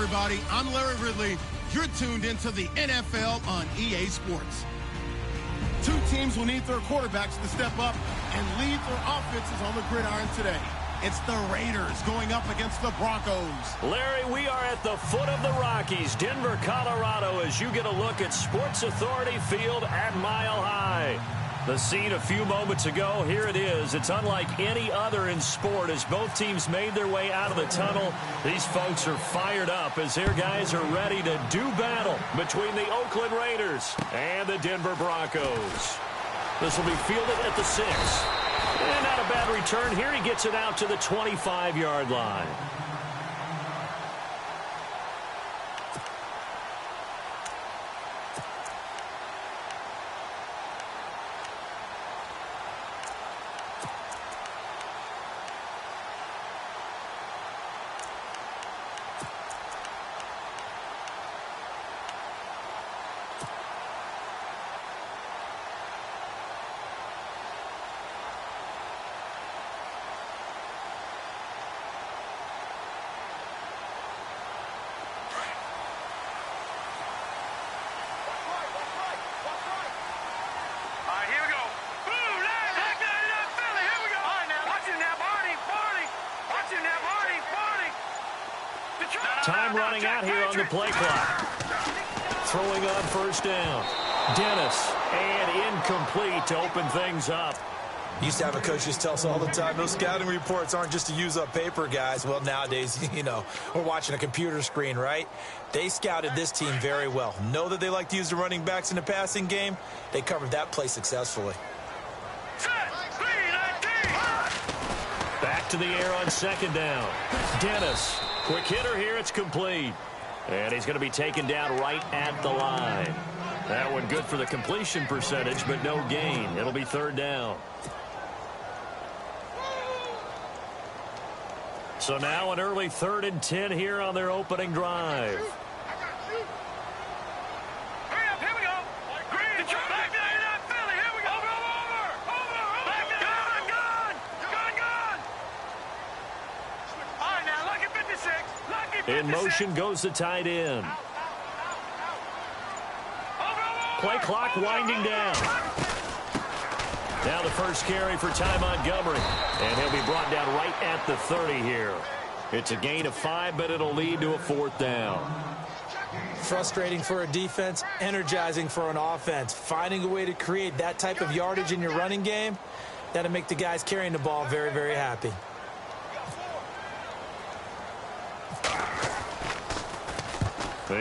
everybody. I'm Larry Ridley. You're tuned into the NFL on EA Sports. Two teams will need their quarterbacks to step up and lead their offenses on the gridiron today. It's the Raiders going up against the Broncos. Larry, we are at the foot of the Rockies, Denver, Colorado, as you get a look at Sports Authority Field at Mile High. The scene a few moments ago, here it is. It's unlike any other in sport as both teams made their way out of the tunnel. These folks are fired up as their guys are ready to do battle between the Oakland Raiders and the Denver Broncos. This will be fielded at the 6. And not a bad return here. He gets it out to the 25-yard line. Time running out here on the play clock. Throwing on first down. Dennis, and incomplete to open things up. Used to have a coach just tell us all the time, those scouting reports aren't just to use up paper, guys. Well, nowadays, you know, we're watching a computer screen, right? They scouted this team very well. Know that they like to use the running backs in the passing game. They covered that play successfully. Back to the air on second down. Dennis. Quick hitter here, it's complete. And he's going to be taken down right at the line. That one good for the completion percentage, but no gain. It'll be third down. So now an early 3rd and 10 here on their opening drive. In motion goes the tight end. Play clock winding down. Now the first carry for Ty Montgomery. And he'll be brought down right at the 30 here. It's a gain of 5, but it'll lead to a 4th down. Frustrating for a defense, energizing for an offense. Finding a way to create that type of yardage in your running game, that'll make the guys carrying the ball very, very happy.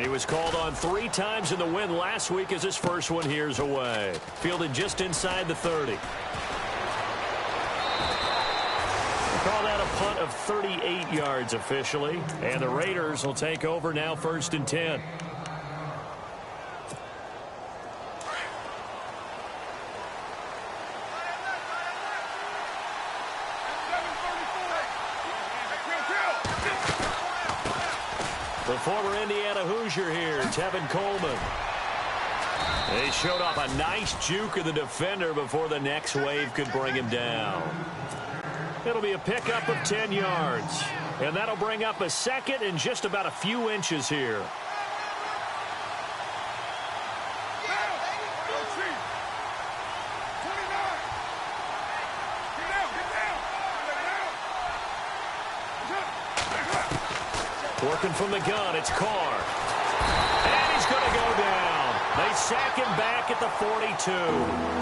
He was called on 3 times in the win last week as his first one here's away. Fielded just inside the 30. Call that a punt of 38 yards officially. And the Raiders will take over now 1st and 10. The former Indiana Hoosier here, Tevin Coleman. He showed off a nice juke of the defender before the next wave could bring him down. It'll be a pickup of 10 yards. And that'll bring up a 2nd and just about a few inches here. Working from the gun, it's Carr. And he's going to go down. They sack him back at the 42.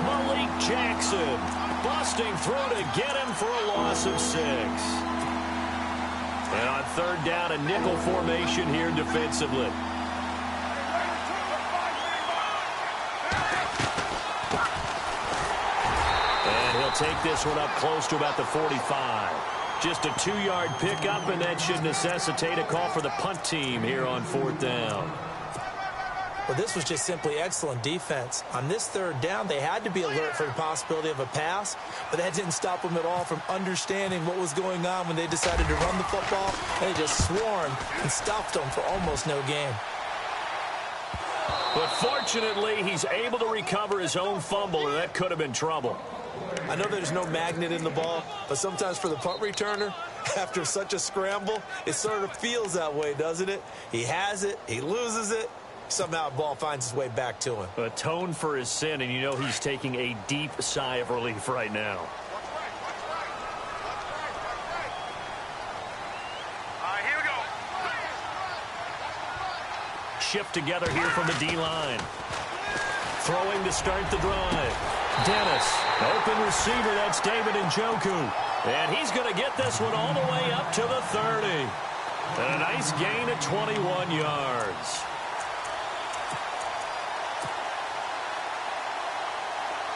Malik Jackson busting through to get him for a loss of 6. And on 3rd down, a nickel formation here defensively. And he'll take this one up close to about the 45. Just a 2-yard pickup, and that should necessitate a call for the punt team here on 4th down. Well, this was just simply excellent defense. On this 3rd down, they had to be alert for the possibility of a pass, but that didn't stop them at all from understanding what was going on when they decided to run the football. They just swarmed and stopped them for almost no gain. But fortunately, he's able to recover his own fumble, and that could have been trouble. I know there's no magnet in the ball, but sometimes for the punt returner, After such a scramble, it sort of feels that way, doesn't it? He has it, he loses it, somehow the ball finds its way back to him. Atone for his sin, and you know he's taking a deep sigh of relief right now. Here we go. Shift together here from the D-line. Throwing to start the drive. Dennis, open receiver, that's David Njoku. And he's going to get this one all the way up to the 30. And a nice gain of 21 yards.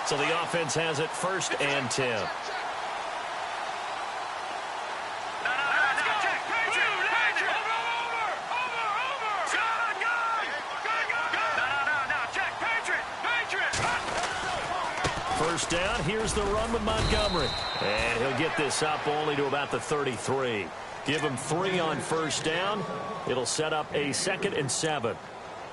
So the offense has it 1st and 10. First down, here's the run with Montgomery. And he'll get this up only to about the 33. Give him 3 on first down. It'll set up a 2nd and 7.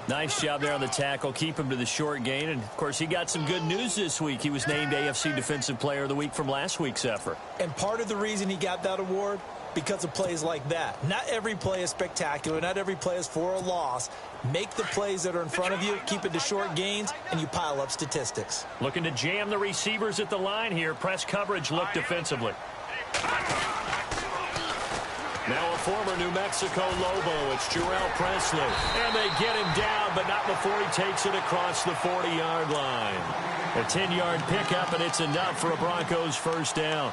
Nice job there on the tackle. Keep him to the short gain. And, of course, he got some good news this week. He was named AFC Defensive Player of the Week from last week's effort. And part of the reason he got that award, because of plays like that. Not every play is spectacular. Not every play is for a loss. Make the plays that are in front of you, keep it to short gains, and you pile up statistics. Looking to jam the receivers at the line here. Press coverage look defensively. Now a former New Mexico Lobo. It's Jarrell Presley. And they get him down, but not before he takes it across the 40-yard line. A 10-yard pickup, and it's enough for a Broncos first down.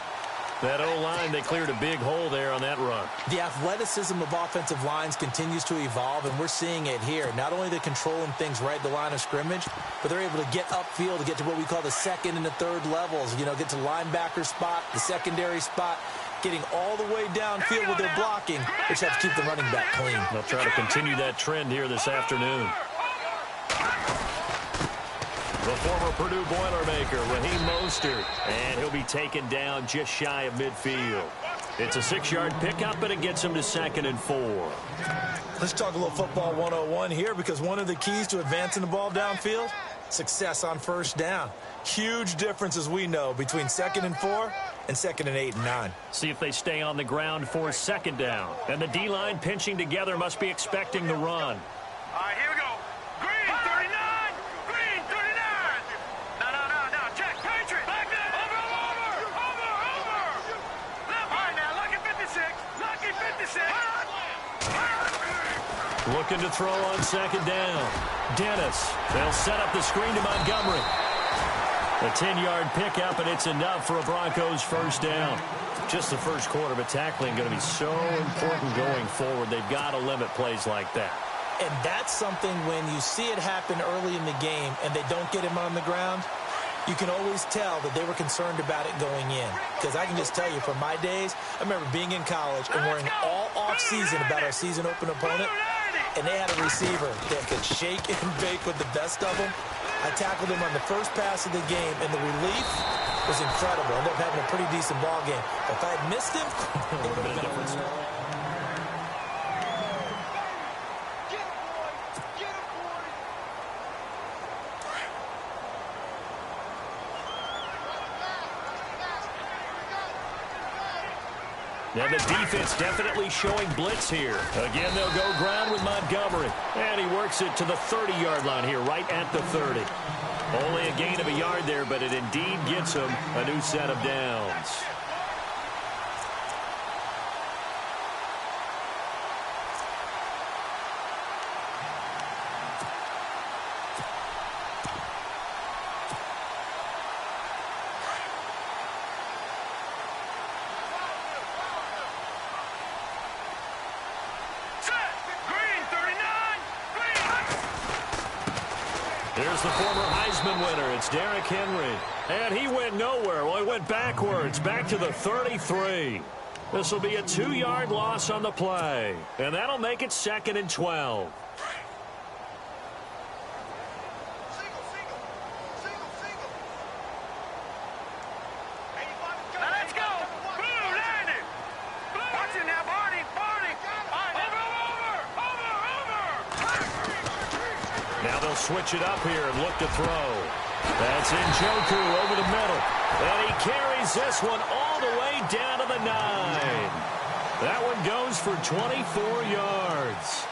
That O-line, they cleared a big hole there on that run. The athleticism of offensive lines continues to evolve, and we're seeing it here. Not only are they controlling things right at the line of scrimmage, but they're able to get upfield to get to what we call the 2nd and the 3rd levels. You know, get to linebacker spot, the secondary spot, getting all the way downfield with their blocking, which helps keep the running back clean. They'll try to continue that trend here this afternoon. The former Purdue Boilermaker, Raheem Mostert, and he'll be taken down just shy of midfield. It's a 6-yard pickup, and it gets him to 2nd and 4. Let's talk a little football 101 here, because one of the keys to advancing the ball downfield, success on first down. Huge difference, as we know, between 2nd and 4 and 2nd and 8 and 9. See if they stay on the ground for 2nd down. And the D-line pinching together must be expecting the run. Here we go. Green, 39. Green, 39. No. Check. Patriot. Back there. Over. Left. All right, now. Lucky 56. Lucky 56. Looking to throw on 2nd down. Dennis. They'll set up the screen to Montgomery. A 10-yard pickup, and it's enough for a Broncos first down. Just the first quarter, but tackling going to be so important going forward. They've got to limit plays like that. And that's something when you see it happen early in the game and they don't get him on the ground, you can always tell that they were concerned about it going in. Because I can just tell you, from my days, I remember being in college and worrying all off-season about our season-open opponent, and they had a receiver that could shake and bake with the best of them. I tackled him on the first pass of the game, and the relief was incredible. I ended up having a pretty decent ball game. If I had missed him, it would have been a difference. Now the defense definitely showing blitz here. Again, they'll go ground with Montgomery. And he works it to the 30-yard line here, right at the 30. Only a gain of a yard there, but it indeed gets him a new set of downs. Here's the former Heisman winner. It's Derrick Henry. And he went nowhere. Well, he went backwards, back to the 33. This will be a 2-yard loss on the play. And that'll make it 2nd and 12. Now they'll switch it up here and look to throw. That's Njoku over the middle. And he carries this one all the way down to the 9. That one goes for 24 yards.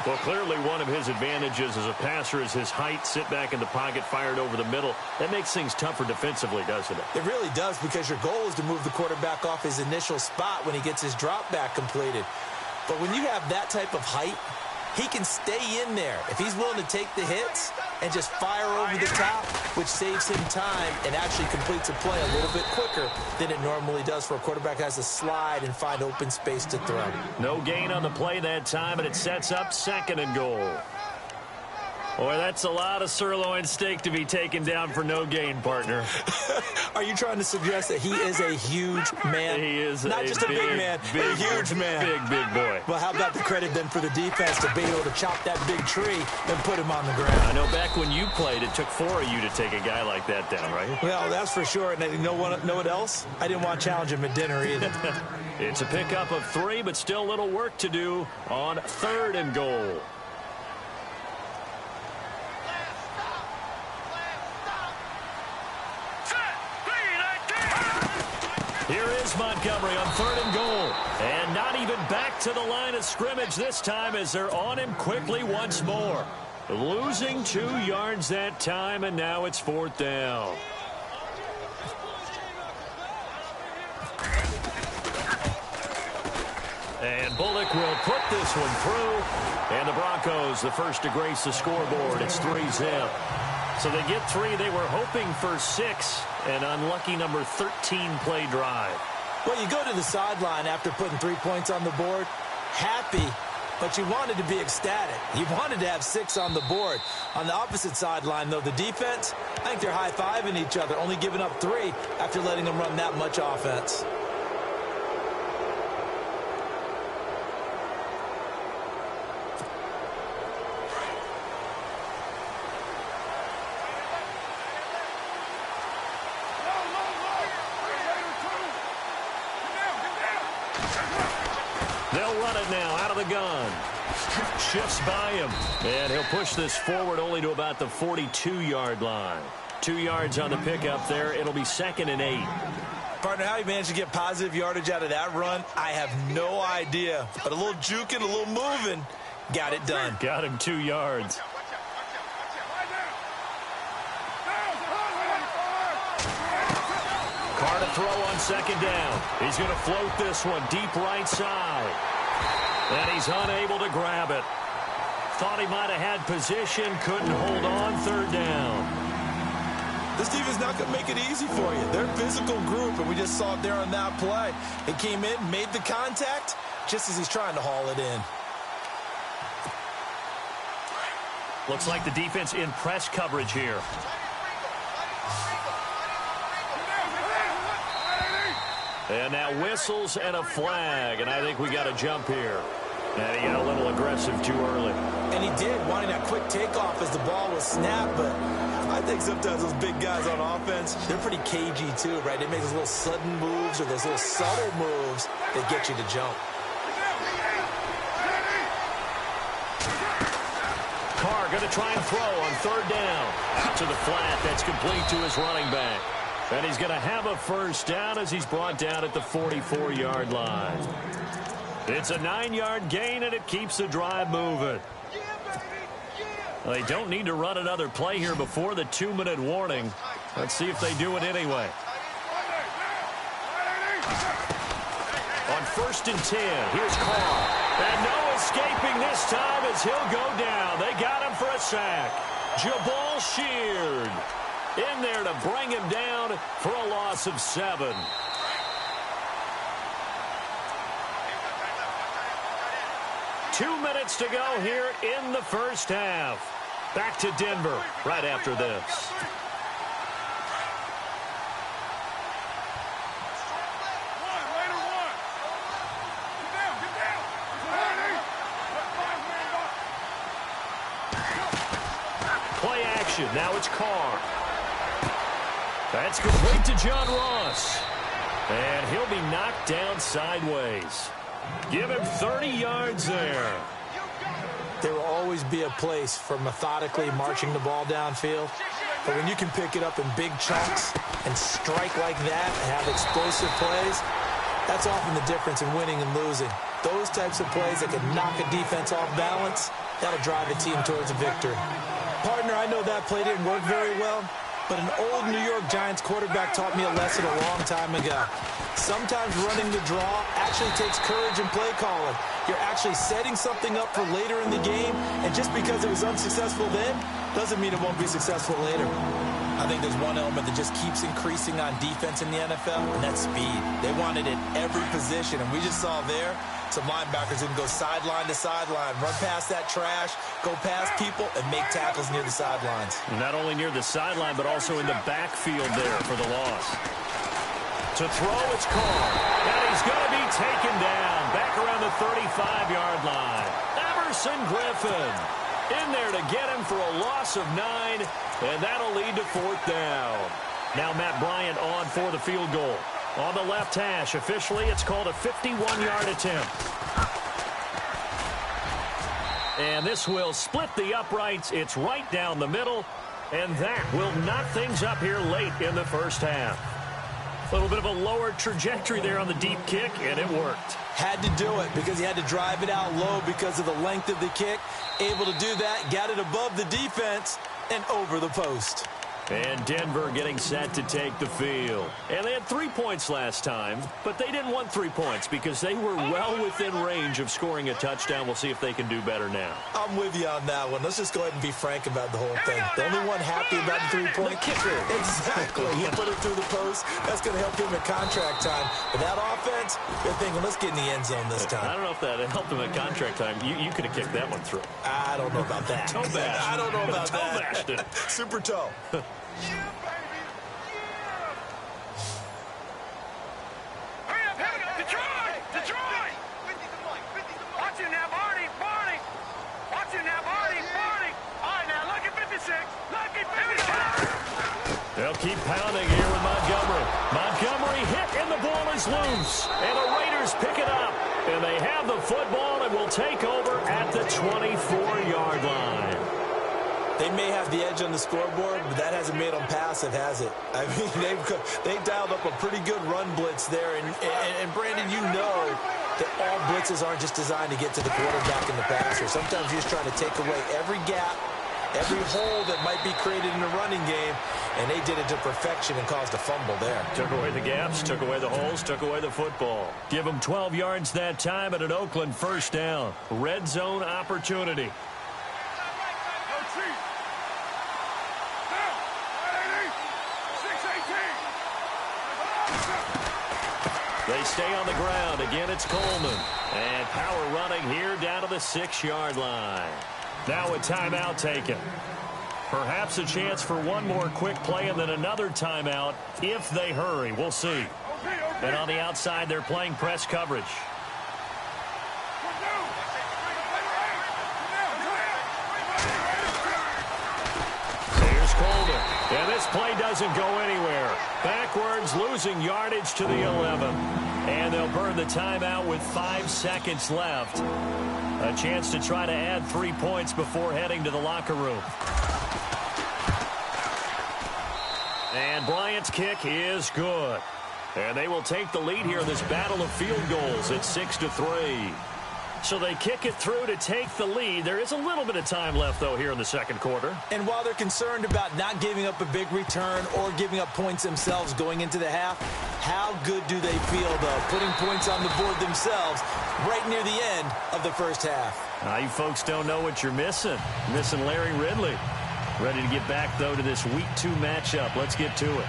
Well, clearly one of his advantages as a passer is his height. Sit back in the pocket, fired over the middle. That makes things tougher defensively, doesn't it? It really does, because your goal is to move the quarterback off his initial spot when he gets his drop back completed. But when you have that type of height, he can stay in there if he's willing to take the hits and just fire over the top, which saves him time and actually completes a play a little bit quicker than it normally does for a quarterback who has to slide and find open space to throw. No gain on the play that time, and it sets up 2nd and goal. Boy, that's a lot of sirloin steak to be taken down for no gain, partner. Are you trying to suggest that he is a huge man? He is not just a big man, a huge man. Big boy. Well, how about the credit then for the defense to be able to chop that big tree and put him on the ground? I know back when you played, it took 4 of you to take a guy like that down, right? Well, that's for sure. And you know what else? I didn't want to challenge him at dinner either. It's a pickup of 3, but still little work to do on 3rd and goal. Here is Montgomery on 3rd and goal. And not even back to the line of scrimmage this time as they're on him quickly once more. Losing 2 yards that time, and now it's 4th down. And Bullock will put this one through. And the Broncos, the first to grace the scoreboard. It's 3-zip. So they get 3. They were hoping for 6. An unlucky number 13 play drive. Well, you go to the sideline after putting 3 points on the board, happy, but you wanted to be ecstatic. You wanted to have 6 on the board. On the opposite sideline, though, the defense, I think they're high-fiving each other, only giving up 3 after letting them run that much offense. They'll run it now out of the gun. Shifts by him. And he'll push this forward only to about the 42-yard line. 2 yards on the pickup there. It'll be 2nd and 8. Partner, how he managed to get positive yardage out of that run, I have no idea. But a little juking, a little moving, got it done. Got him 2 yards. Carr to throw on 2nd down. He's going to float this one deep right side. And he's unable to grab it. Thought he might have had position, couldn't hold on. 3rd down. This defense not going to make it easy for you. They're a physical group, and we just saw it there on that play. He came in, made the contact, just as he's trying to haul it in. Looks like the defense in press coverage here. And now whistles and a flag, and I think we got a jump here. And he got a little aggressive too early. And he did, wanting that quick takeoff as the ball was snapped, but I think sometimes those big guys on offense, they're pretty cagey too, right? They make those little sudden moves or those little subtle moves that get you to jump. Carr going to try and throw on 3rd down. Out to the flat. That's complete to his running back. And he's going to have a 1st down as he's brought down at the 44-yard line. It's a 9-yard gain, and it keeps the drive moving. Well, they don't need to run another play here before the 2-minute warning. Let's see if they do it anyway. On 1st and 10, here's Carr. And no escaping this time as he'll go down. They got him for a sack. Jabal Sheard in there to bring him down for a loss of 7. Two minutes to go here in the first half. Back to Denver right after this. Play action. Now it's Carr. That's complete to John Ross. And he'll be knocked down sideways. Give him 30 yards there. There will always be a place for methodically marching the ball downfield. But when you can pick it up in big chunks and strike like that and have explosive plays, That's often the difference in winning and losing. Those types of plays that can knock a defense off balance, that'll drive a team towards a victory. Partner, I know that play didn't work very well, but an old New York Giants quarterback taught me a lesson a long time ago. Sometimes running the draw actually takes courage and play calling. You're actually setting something up for later in the game, and just because it was unsuccessful then doesn't mean it won't be successful later. I think there's one element that just keeps increasing on defense in the NFL, and that's speed. They want it at every position, and we just saw there some linebackers who can go sideline to sideline, run past that trash, go past people, and make tackles near the sidelines. Not only near the sideline, but also in the backfield there for the loss. To throw, it's called. And he's going to be taken down back around the 35-yard line. Emerson Griffin in there to get him for a loss of 9, and that'll lead to 4th down. Now Matt Bryant on for the field goal. On the left hash, officially, it's called a 51-yard attempt. And this will split the uprights. It's right down the middle, and that will knock things up here late in the first half. A little bit of a lower trajectory there on the deep kick, and it worked. Had to do it because he had to drive it out low because of the length of the kick. Able to do that, got it above the defense and over the post. And Denver getting set to take the field. And they had 3 points last time, but they didn't want 3 points because they were well within range of scoring a touchdown. We'll see if they can do better now. I'm with you on that one. Let's just go ahead and be frank about the whole thing. The only one happy about the 3-point kicker. Exactly. He put it through the post. That's going to help him at contract time. But that offense, they're thinking, let's get in the end zone this time. I don't know if that helped him at contract time. You could have kicked that one through. I don't know about that. Toe bash. I don't know about toe that. Bashed it. Super toe. Yeah, baby! Yeah! Hurry up, hurry up! Detroit! Detroit! 50 the mic, 50 the mic. Watch it now, Barney! Barney! Watch it now, Barney! Barney! All right, now, look at 56! Look at 56! They'll keep pounding here with Montgomery. Montgomery hit, and the ball is loose. And the Raiders pick it up. And they have the football and will take over at the 24-yard line. They may have the edge on the scoreboard, but that hasn't made them passive, has it? I mean, they dialed up a pretty good run blitz there. And Brandon, you know that all blitzes aren't just designed to get to the quarterback and the passer. Sometimes you're just trying to take away every gap, every hole that might be created in the running game, and they did it to perfection and caused a fumble there. Took away the gaps, took away the holes, took away the football. Give them 12 yards that time at an Oakland first down. Red zone opportunity. They stay on the ground. Again, it's Coleman. And power running here down to the 6-yard line. Now a timeout taken. Perhaps a chance for one more quick play and then another timeout if they hurry. We'll see. And on the outside, they're playing press coverage. Here's Coleman. And this play doesn't go anywhere. Backwards, losing yardage to the 11. And they'll burn the timeout with 5 seconds left. A chance to try to add 3 points before heading to the locker room. And Bryant's kick is good. And they will take the lead here in this battle of field goals at 6-3. So they kick it through to take the lead. There is a little bit of time left, though, here in the second quarter. And while they're concerned about not giving up a big return or giving up points themselves going into the half, how good do they feel, though, putting points on the board themselves right near the end of the first half? You folks don't know what you're missing. Missing Larry Ridley. Ready to get back, though, to this Week 2 matchup. Let's get to it.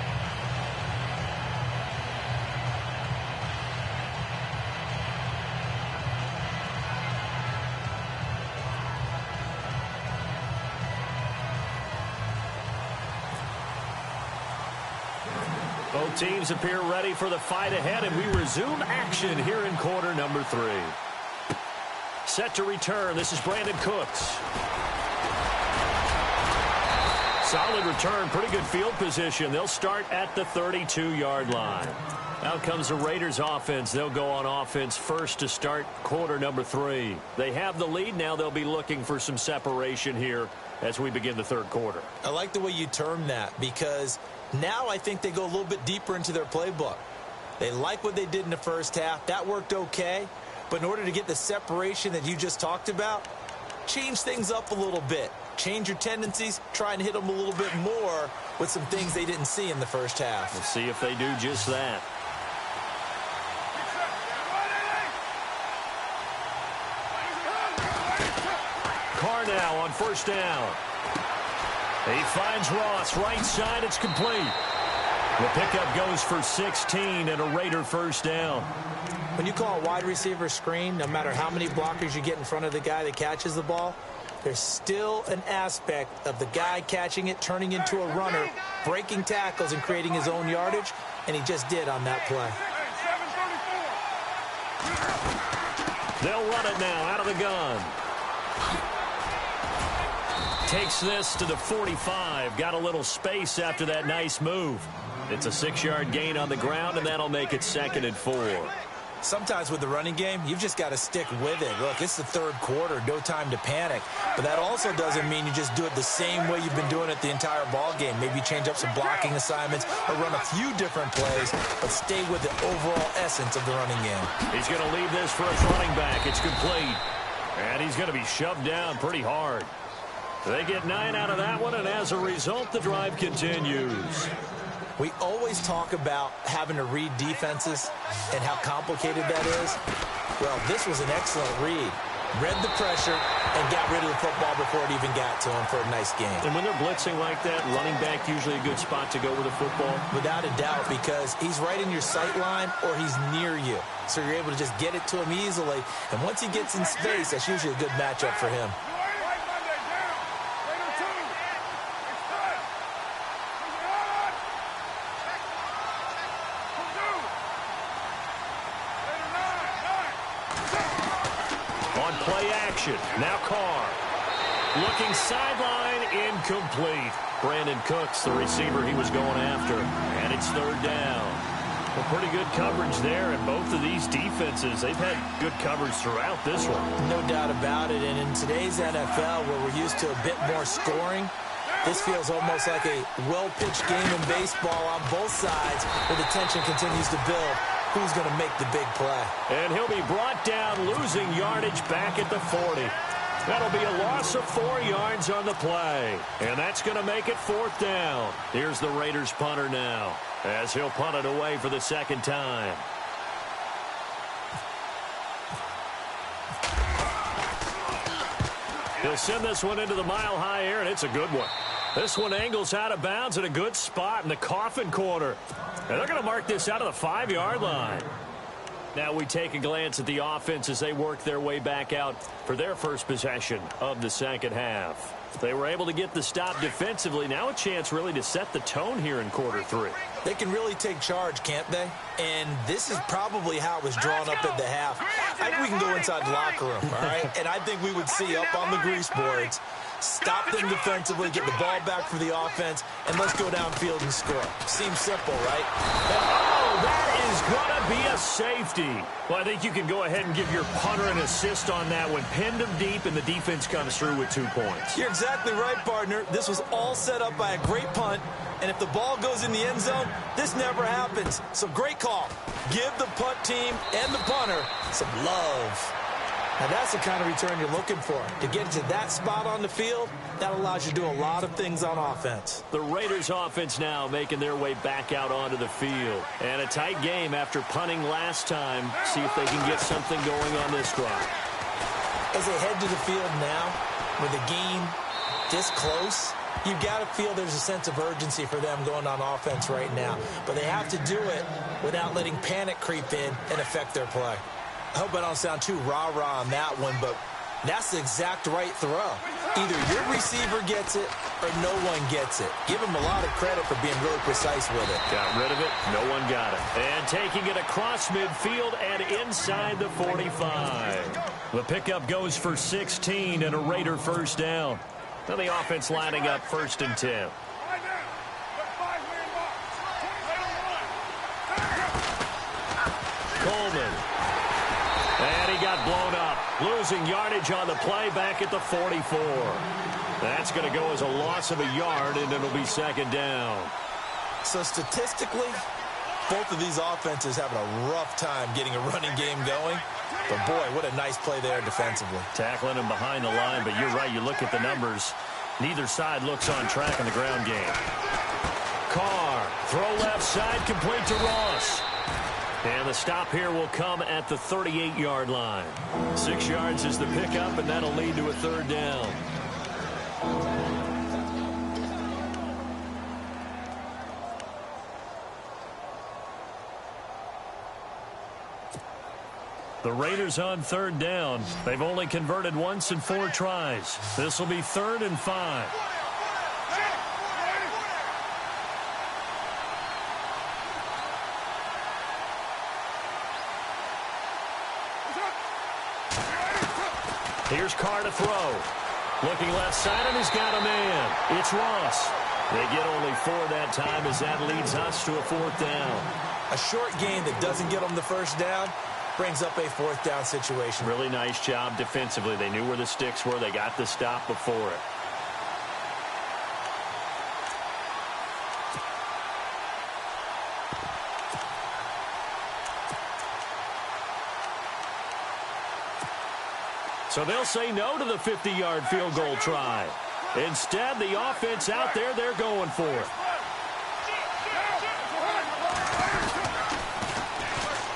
Both teams appear ready for the fight ahead, and we resume action here in quarter number 3. Set to return. This is Brandon Cooks. Solid return, pretty good field position. They'll start at the 32-yard line. Out comes the Raiders offense. They'll go on offense first to start quarter number 3. They have the lead. Now they'll be looking for some separation here as we begin the third quarter. I like the way you term that because now I think they go a little bit deeper into their playbook. They like what they did in the first half. That worked okay. But in order to get the separation that you just talked about, change things up a little bit. Change your tendencies, try and hit them a little bit more with some things they didn't see in the first half. We'll see if they do just that. Carr now on first down. He finds Ross right side. It's complete. The pickup goes for 16 and a Raider first down. When you call a wide receiver screen, no matter how many blockers you get in front of the guy that catches the ball, there's still an aspect of the guy catching it, turning into a runner, breaking tackles and creating his own yardage, and he just did on that play. They'll run it now out of the gun. Takes this to the 45. Got a little space after that nice move. It's a 6-yard gain on the ground, and that'll make it 2nd and 4. Sometimes with the running game, you've just got to stick with it. Look, it's the third quarter, no time to panic. But that also doesn't mean you just do it the same way you've been doing it the entire ball game. Maybe change up some blocking assignments or run a few different plays, but stay with the overall essence of the running game. He's going to leave this for his running back. It's complete. And he's going to be shoved down pretty hard. They get 9 out of that one, and as a result, the drive continues. We always talk about having to read defenses and how complicated that is. Well, this was an excellent read. Read the pressure and got rid of the football before it even got to him for a nice game. And when they're blitzing like that, running back usually a good spot to go with the football? Without a doubt, because he's right in your sight line or he's near you. So you're able to just get it to him easily. And once he gets in space, that's usually a good matchup for him. Now Carr. Looking sideline, incomplete. Brandon Cooks, the receiver he was going after. And it's 3rd down. Well, pretty good coverage there, and both of these defenses, they've had good coverage throughout this one. No doubt about it, and in today's NFL, where we're used to a bit more scoring, this feels almost like a well-pitched game in baseball on both sides, where the tension continues to build. Who's going to make the big play? And he'll be brought down, losing yardage back at the 40. That'll be a loss of 4 yards on the play. And that's going to make it 4th down. Here's the Raiders punter now, as he'll punt it away for the 2nd time. He'll send this one into the mile-high air, and it's a good one. This one angles out of bounds at a good spot in the coffin corner. And they're going to mark this out of the 5-yard line. Now we take a glance at the offense as they work their way back out for their first possession of the second half. They were able to get the stop defensively. Now a chance really to set the tone here in quarter 3. They can really take charge, can't they? And this is probably how it was drawn up at the half. I think we can go inside the locker room, all right? And I think we would see up on the grease boards, stop them defensively, get the ball back for the offense, and let's go downfield and score. Seems simple, right? Oh, that is going to be a safety. Well, I think you can go ahead and give your punter an assist on that one. Pinned him deep, and the defense comes through with 2 points. You're exactly right, partner. This was all set up by a great punt, and if the ball goes in the end zone, this never happens. So great call. Give the punt team and the punter some love. Now, that's the kind of return you're looking for. To get to that spot on the field, that allows you to do a lot of things on offense. The Raiders offense now making their way back out onto the field. And a tight game after punting last time. See if they can get something going on this drive. As they head to the field now, with the game this close, you've got to feel there's a sense of urgency for them going on offense right now. But they have to do it without letting panic creep in and affect their play. I hope I don't sound too rah-rah on that one, but that's the exact right throw. Either your receiver gets it or no one gets it. Give him a lot of credit for being really precise with it. Got rid of it. No one got it. And taking it across midfield and inside the 45. The pickup goes for 16 and a Raider first down. Now the offense lining up 1st and 10. Coleman. And he got blown up. Losing yardage on the play back at the 44. That's going to go as a loss of a yard, and it'll be 2nd down. So statistically, Both of these offenses having a rough time getting a running game going. But, boy, what a nice play there defensively. Tackling him behind the line, but you're right. You look at the numbers. Neither side looks on track in the ground game. Carr, throw left side, complete to Ross. And the stop here will come at the 38-yard line. 6 yards is the pickup, and that'll lead to a third down. The Raiders on third down. They've only converted once in 4 tries. This will be 3rd and 5. Here's Carr to throw. Looking left side, and he's got a man. It's Ross. They get only 4 that time as that leads us to a 4th down. A short gain that doesn't get them the first down brings up a 4th down situation. Really nice job defensively. They knew where the sticks were. They got the stop before it. So they'll say no to the 50-yard field goal try. Instead, the offense out there, they're going for it.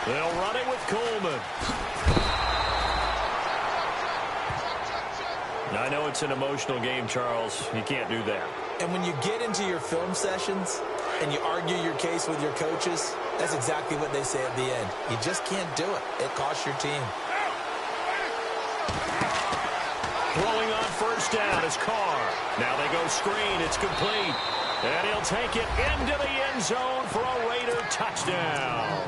They'll run it with Coleman. I know it's an emotional game, Charles. You can't do that. And when you get into your film sessions and you argue your case with your coaches, that's exactly what they say at the end. You just can't do it. It costs your team. Throwing on first down is Carr. Now they go screen. It's complete. And he'll take it into the end zone for a Raider touchdown.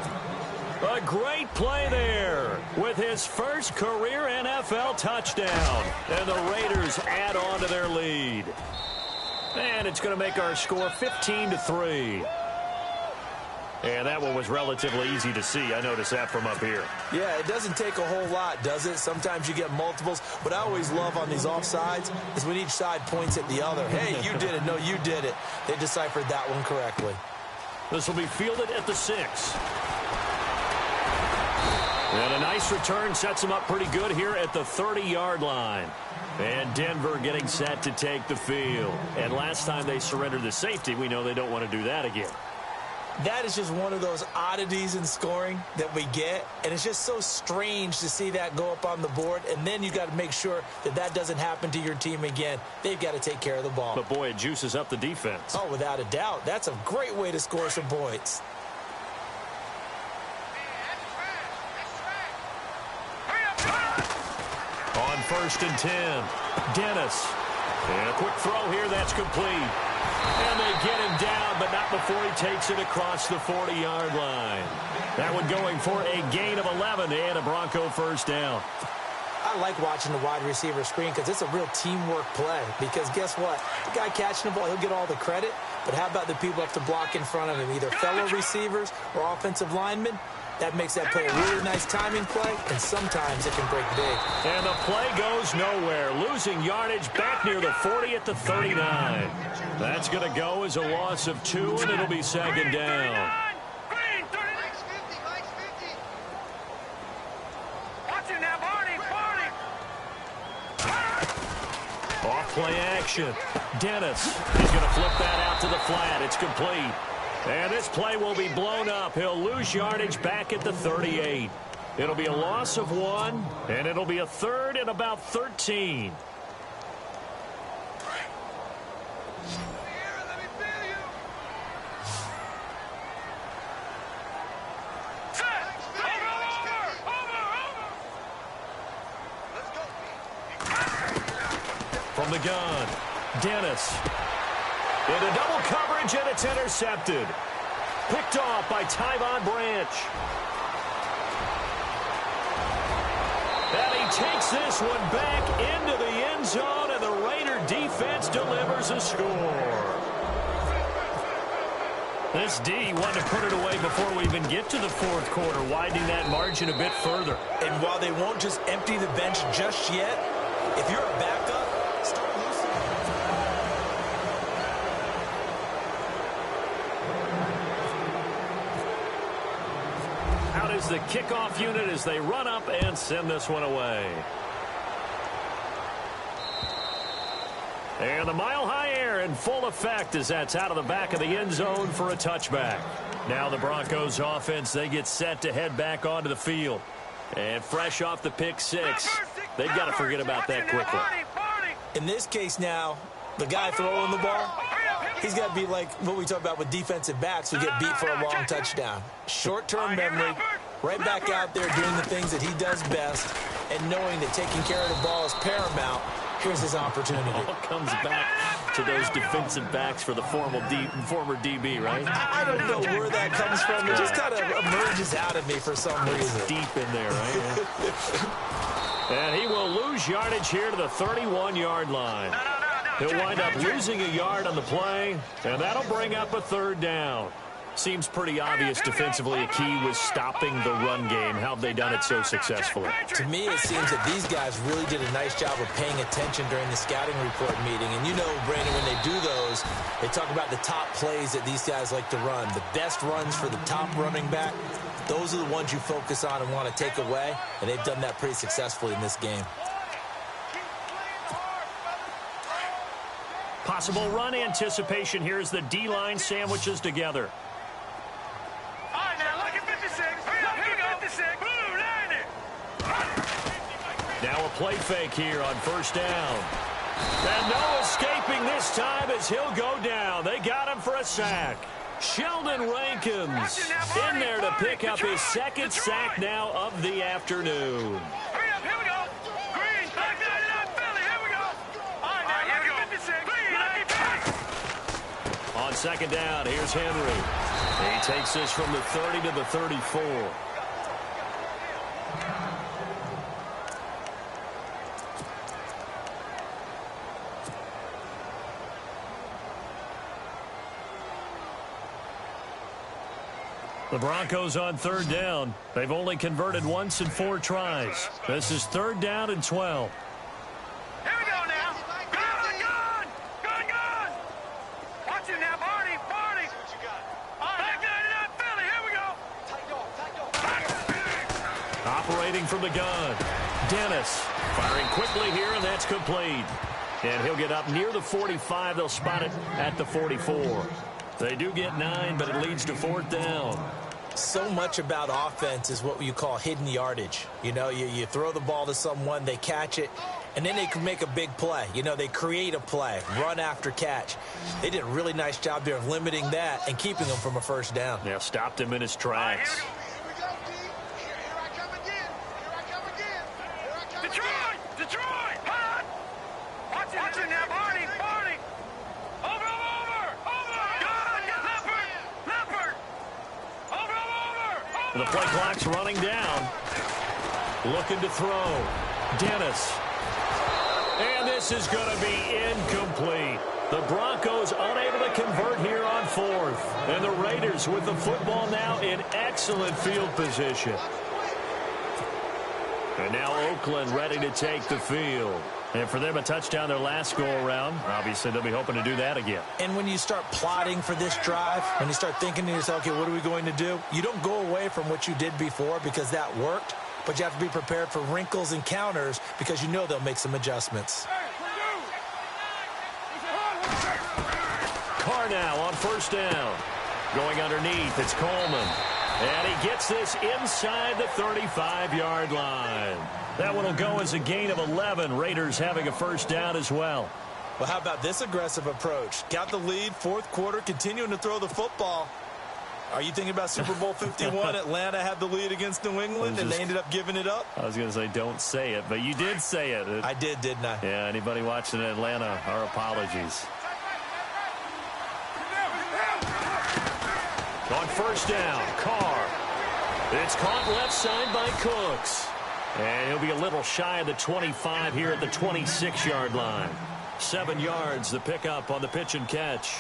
A great play there with his first career NFL touchdown. And the Raiders add on to their lead. And it's going to make our score 15-3. And that one was relatively easy to see. I noticed that from up here. Yeah, it doesn't take a whole lot, does it? Sometimes you get multiples. What I always love on these offsides is when each side points at the other. Hey, you did it. No, you did it. They deciphered that one correctly. This will be fielded at the 6. And a nice return sets them up pretty good here at the 30-yard line. And Denver getting set to take the field. And last time they surrendered the safety, we know they don't want to do that again. That is just one of those oddities in scoring that we get, and it's just so strange to see that go up on the board, and then you got to make sure that that doesn't happen to your team again. They've got to take care of the ball. But, boy, it juices up the defense. Oh, without a doubt. That's a great way to score some points. On 1st and 10, Dennis. And a quick throw here that's complete. And they get him down, but not before he takes it across the 40-yard line. That one going for a gain of 11 and a Bronco first down. I like watching the wide receiver screen because it's a real teamwork play. Because guess what? The guy catching the ball, he'll get all the credit. But how about the people have to block in front of him, either fellow receivers or offensive linemen? That makes that play a really nice timing play, and sometimes it can break big. And the play goes nowhere. Losing yardage back near the 40 at the 39. That's going to go as a loss of 2, and it'll be 2nd down. Green, 30. Mike's 50, Mike's 50. Watch him now, Barney, Barney. Off play action. Dennis. He's going to flip that out to the flat. It's complete. And this play will be blown up. He'll lose yardage back at the 38. It'll be a loss of 1, and it'll be a 3rd and about 13. From the gun, Dennis. Into double coverage, and it's intercepted. Picked off by Tyvon Branch. And he takes this one back into the end zone, and the Raider defense delivers a score. This D wanted to put it away before we even get to the 4th quarter, widening that margin a bit further. And while they won't just empty the bench just yet, if you're a backup, start loosening. is the kickoff unit as they run up and send this one away. And the mile-high air in full effect as that's out of the back of the end zone for a touchback. Now the Broncos offense, they get set to head back onto the field. And fresh off the pick six, they've got to forget about that quickly. In this case now, the guy throwing the ball, he's got to be like what we talk about with defensive backs who get beat for a long touchdown. Short-term memory, right back out there doing the things that he does best, and knowing that taking care of the ball is paramount. Here's his opportunity. All comes back to those defensive backs for the former DB, right? I don't know where that comes from. It just kind of emerges out of me for some reason. Deep in there, right? And he will lose yardage here to the 31-yard line. He'll wind up losing a yard on the play, and that'll bring up a third down. Seems pretty obvious defensively a key was stopping the run game. How have they done it so successfully? To me, it seems that these guys really did a nice job of paying attention during the scouting report meeting. And you know, Brandon, when they do those, they talk about the top plays that these guys like to run. The best runs for the top running back, those are the ones you focus on and want to take away. And they've done that pretty successfully in this game. Possible run anticipation here as the D-line sandwiches together. Now a play fake here on first down. And no escaping this time as he'll go down. They got him for a sack. Sheldon Rankins in there to pick up his second sack now of the afternoon. On second down, here's Henry. He takes this from the 30 to the 34. The Broncos on third down. They've only converted once in 4 tries. This is third down and 12. Here we go now. Gun. Watch it now, Barney. Back there, Philly. Here we go. Operating from the gun. Dennis firing quickly here, and that's complete. And he'll get up near the 45. They'll spot it at the 44. They do get 9, but it leads to fourth down. So much about offense is what you call hidden yardage. You know, you throw the ball to someone, they catch it, and then they can make a big play. You know, they create a play, run after catch. They did a really nice job there of limiting that and keeping him from a first down. Yeah, stopped him in his tracks. Detroit! Hot! Watch it now, Barney! Over! Leopard! Over! The play clock's running down. Looking to throw. Dennis. And this is going to be incomplete. The Broncos unable to convert here on fourth. And the Raiders with the football now in excellent field position. And now Oakland ready to take the field. And for them, a touchdown their last go-around. Obviously, they'll be hoping to do that again. And when you start plotting for this drive, when you start thinking to yourself, okay, what are we going to do? You don't go away from what you did before because that worked, but you have to be prepared for wrinkles and counters because you know they'll make some adjustments. Carr now on first down. Going underneath, it's Coleman. And he gets this inside the 35-yard line. That one will go as a gain of 11. Raiders having a first down as well. Well, how about this aggressive approach? Got the lead, fourth quarter, continuing to throw the football. Are you thinking about Super Bowl 51? Atlanta had the lead against New England, and they ended up giving it up? I was going to say don't say it, but you did say it. I did, didn't I? Yeah, anybody watching Atlanta, our apologies. On first down, Carr. It's caught left side by Cooks. And he'll be a little shy of the 25 here at the 26-yard line. 7 yards, the pickup on the pitch and catch.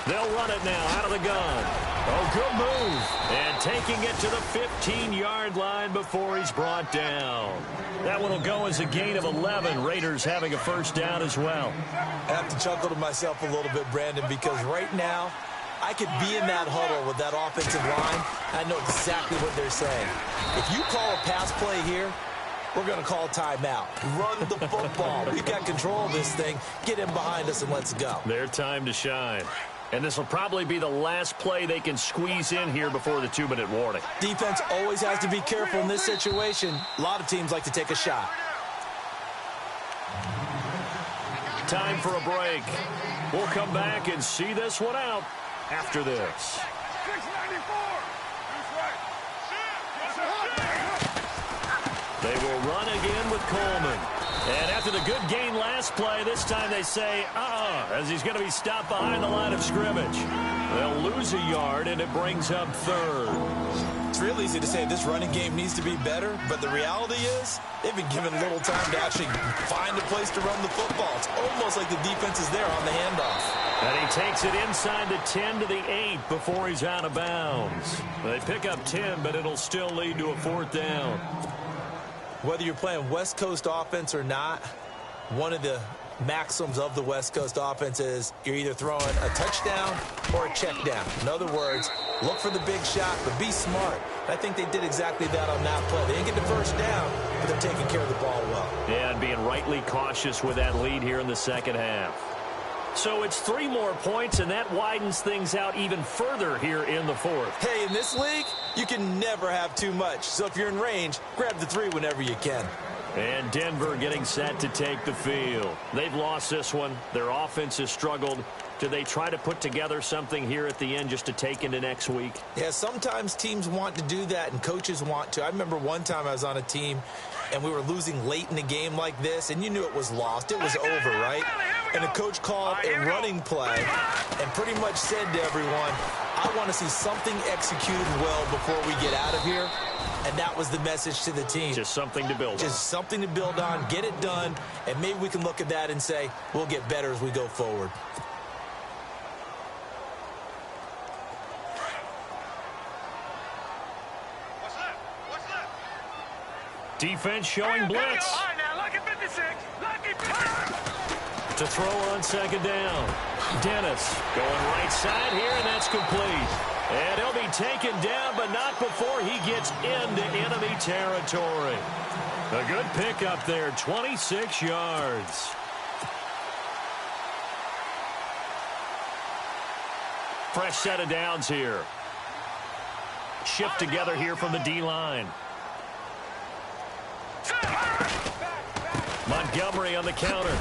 They'll run it now out of the gun. Oh, good move. And taking it to the 15-yard line before he's brought down. That one will go as a gain of 11. Raiders having a first down as well. I have to chuckle to myself a little bit, Brandon, because right now I could be in that huddle with that offensive line. I know exactly what they're saying. If you call a pass play here, we're going to call timeout. Run the football. We've got control of this thing. Get in behind us and let's go. Their time to shine. And this will probably be the last play they can squeeze in here before the 2-minute warning. Defense always has to be careful in this situation. A lot of teams like to take a shot. Time for a break. We'll come back and see this one out after this. 694. They will run again with Coleman. And after the good gain last play, this time they say, as he's going to be stopped behind the line of scrimmage. They'll lose a yard, and it brings up third. It's real easy to say this running game needs to be better, but the reality is they've been given little time to actually find a place to run the football. It's almost like the defense is there on the handoff. And he takes it inside the 10 to the 8 before he's out of bounds. They pick up 10, but it'll still lead to a fourth down. Whether you're playing West Coast offense or not, one of the maxims of the West Coast offense is you're either throwing a touchdown or a check down. In other words, look for the big shot, but be smart. I think they did exactly that on that play. They didn't get the first down, but they're taking care of the ball well. Yeah, and being rightly cautious with that lead here in the second half. So it's 3 more points, and that widens things out even further here in the fourth. Hey, in this league, you can never have too much. So if you're in range, grab the 3 whenever you can. And Denver getting set to take the field. They've lost this one. Their offense has struggled. Do they try to put together something here at the end just to take into next week? Yeah, sometimes teams want to do that and coaches want to. I remember one time I was on a team and we were losing late in the game like this, and you knew it was lost. It was over, right? And the coach called a running play and pretty much said to everyone, I want to see something executed well before we get out of here. And that was the message to the team. Just something to build on. Just something to build on, get it done, and maybe we can look at that and say, we'll get better as we go forward. Defense showing blitz. To throw on second down. Dennis going right side here, and that's complete. And he'll be taken down, but not before he gets into enemy territory. A good pickup there, 26 yards. Fresh set of downs here. Shift together here from the D-line. Montgomery on the counter.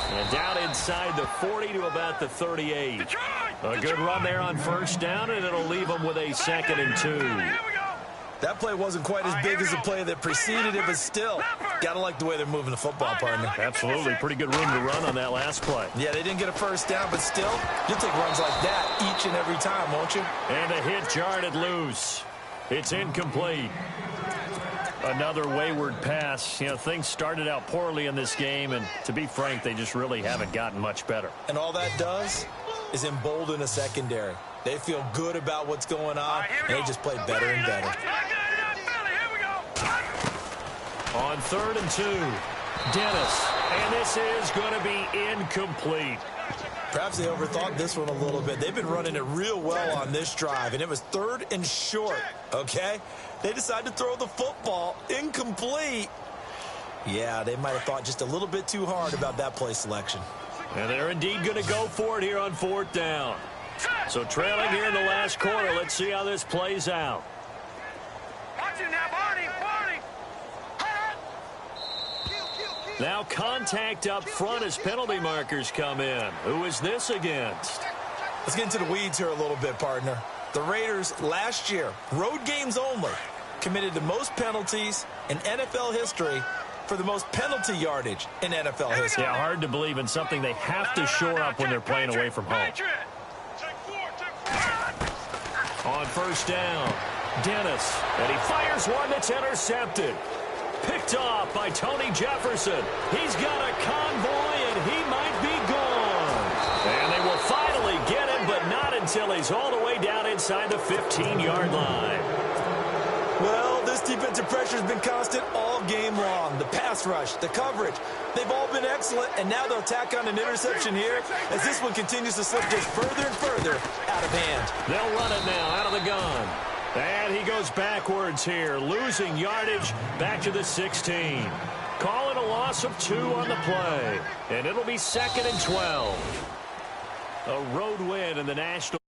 And down inside the 40 to about the 38. A good run there on first down, and it'll leave them with a 2nd and 2. That play wasn't quite as big as the play that preceded it, but still, gotta like the way they're moving the football, partner. Absolutely. Pretty good room to run on that last play. Yeah, they didn't get a first down, but still, you'll take runs like that each and every time, won't you? And a hit jarred loose. It's incomplete. Another wayward pass. You know, things started out poorly in this game, and to be frank, they just really haven't gotten much better. And all that does is embolden a secondary. They feel good about what's going on, and they just play better and better. On 3rd and 2, Dennis, and this is going to be incomplete. Perhaps they overthought this one a little bit. They've been running it real well on this drive, and it was 3rd and short, okay? They decided to throw the football incomplete. Yeah, they might have thought just a little bit too hard about that play selection. And they're indeed going to go for it here on 4th down. So trailing here in the last quarter, let's see how this plays out. Watch it now, Barney. Now contact up front as penalty markers come in. Who is this against? Let's get into the weeds here a little bit, partner. The Raiders last year, road games only, committed the most penalties in NFL history for the most penalty yardage in NFL history. Yeah, hard to believe in something they have to shore up when they're playing away from home. On first down, Dennis, and he fires one that's intercepted. Picked off by Tony Jefferson. He's got a convoy, and he might be gone. And they will finally get him, but not in until he's all the way down inside the 15-yard line. Well, this defensive pressure has been constant all game long. The pass rush, the coverage, they've all been excellent, and now they'll tack on an interception here as this one continues to slip just further and further out of hand. They'll run it now out of the gun. And he goes backwards here, losing yardage back to the 16. Calling a loss of 2 on the play, and it'll be 2nd and 12. A road win in the National